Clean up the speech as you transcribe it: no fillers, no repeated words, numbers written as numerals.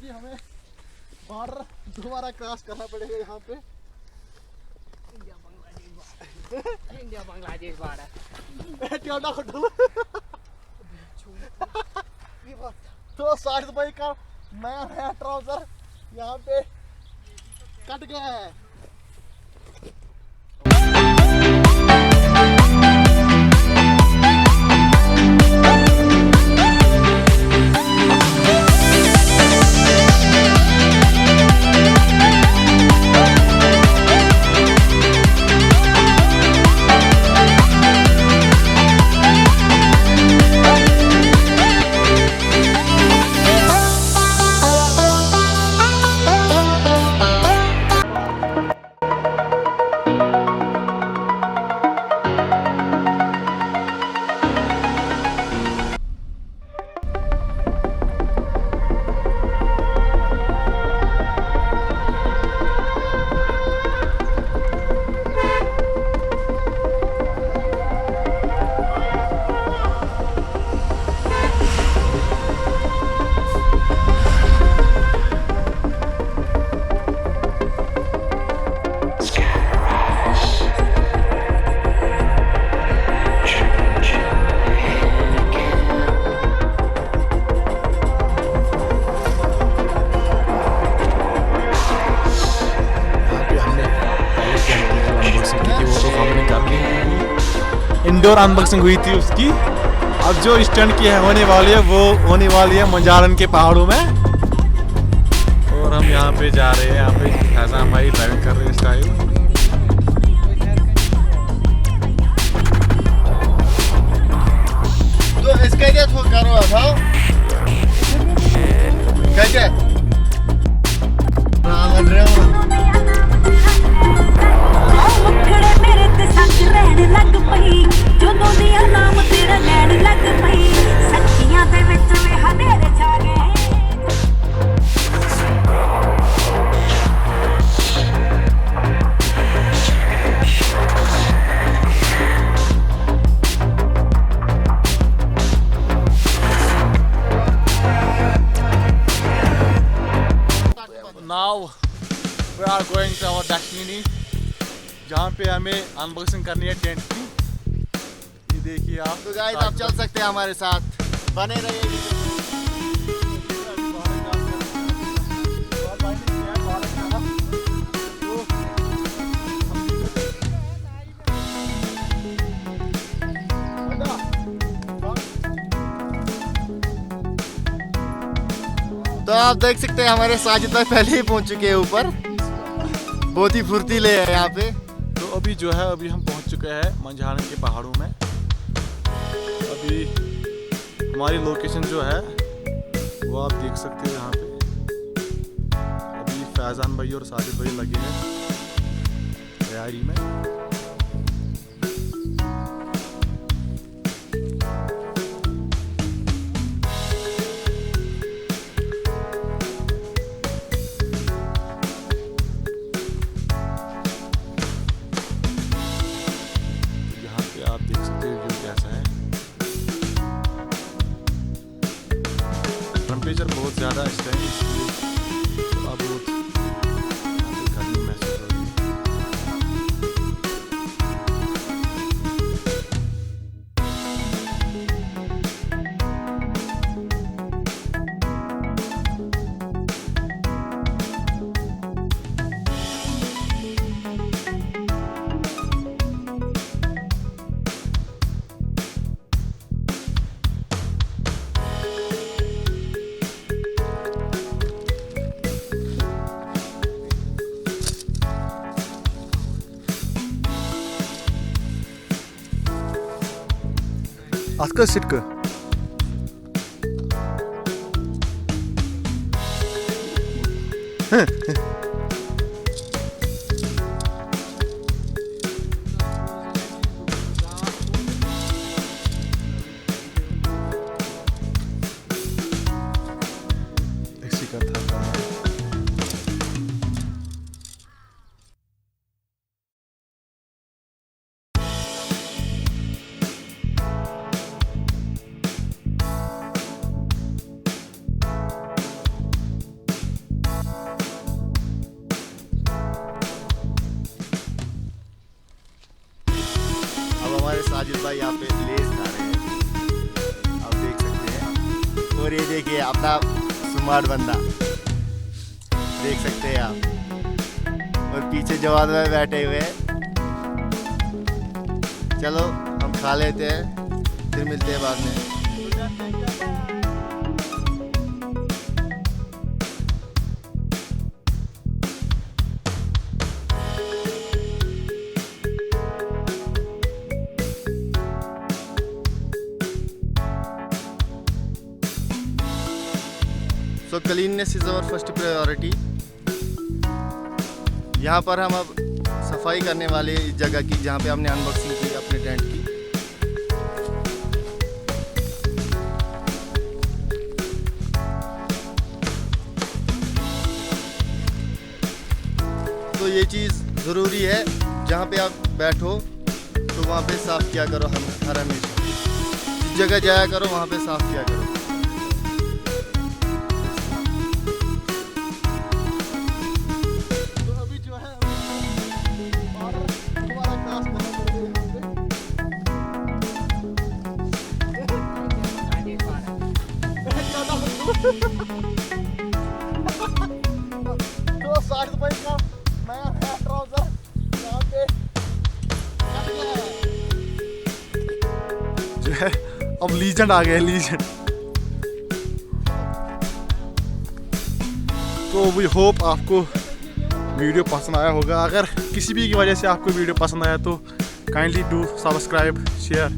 कि हमें बॉर्डर दोबारा क्रॉस करना पड़ेगा यहाँ पे। India Bangladesh border. तो साहिद भाई का नया ट्राउजर यहाँ पे कट गया है। इंडोर अनबॉक्सिंग हुई थी उसकी। अब जो स्टैंड की होने वाली है वो होने वाली है मंजारन के पहाड़ों में। और हम यहाँ पे जा रहे हैं। यहाँ पे फैजान भाई ड्राइविंग कर रहे हैं इस टाइम। तो इसका क्या करो था क्या Now we are going to our destination, जहाँ पे हमें अनबॉक्सिंग करनी है टेंट की। ये देखिए आप। तो गाइस आप चल सकते हैं हमारे साथ, बने रहिए। तो आप देख सकते हैं हमारे साजिद भाई पहले ही पहुंच चुके हैं ऊपर। बहुत ही फुर्तीले है यहाँ पे। तो अभी जो है अभी हम पहुंच चुके हैं मंझारन के पहाड़ों में। अभी हमारी लोकेशन जो है वो आप देख सकते हो यहाँ पे। अभी फैजान भाई और साजिद भाई लगे हैं तैयारी में। आप देख सकते हो व्यू कैसा है। टेम्परेचर बहुत ज़्यादा इस टाइम, इसलिए थोड़ा बहुत गर्मी महसूस हो रही है। Atka Sitka. इसी का था। भाई यहाँ पे लेस खा रहे हैं, आप देख सकते हैं। और ये देखिए अपना स्मार्ट बंदा, देख सकते हैं आप। और पीछे जवान में बैठे हुए हैं। चलो हम खा लेते हैं, फिर मिलते हैं बाद में। So cleanliness is our first priority। यहाँ पर हम अब सफाई करने वाले इस जगह की जहाँ पे हमने अनबॉक्सिंग की अपने टेंट की। तो ये चीज़ ज़रूरी है, जहाँ पे आप बैठो तो वहाँ पे साफ़ किया करो, हर हमेशा जिस जगह जाया करो वहाँ पे साफ़ किया करो। तो 60 रुपए का नया है ट्राउजर यहाँ पे जो है। अब लीजेंड आ गए, लीजेंड। तो वी होप आपको वीडियो पसंद आया होगा। अगर किसी भी की वजह से आपको वीडियो पसंद आया तो काइंडली डू सब्सक्राइब, शेयर।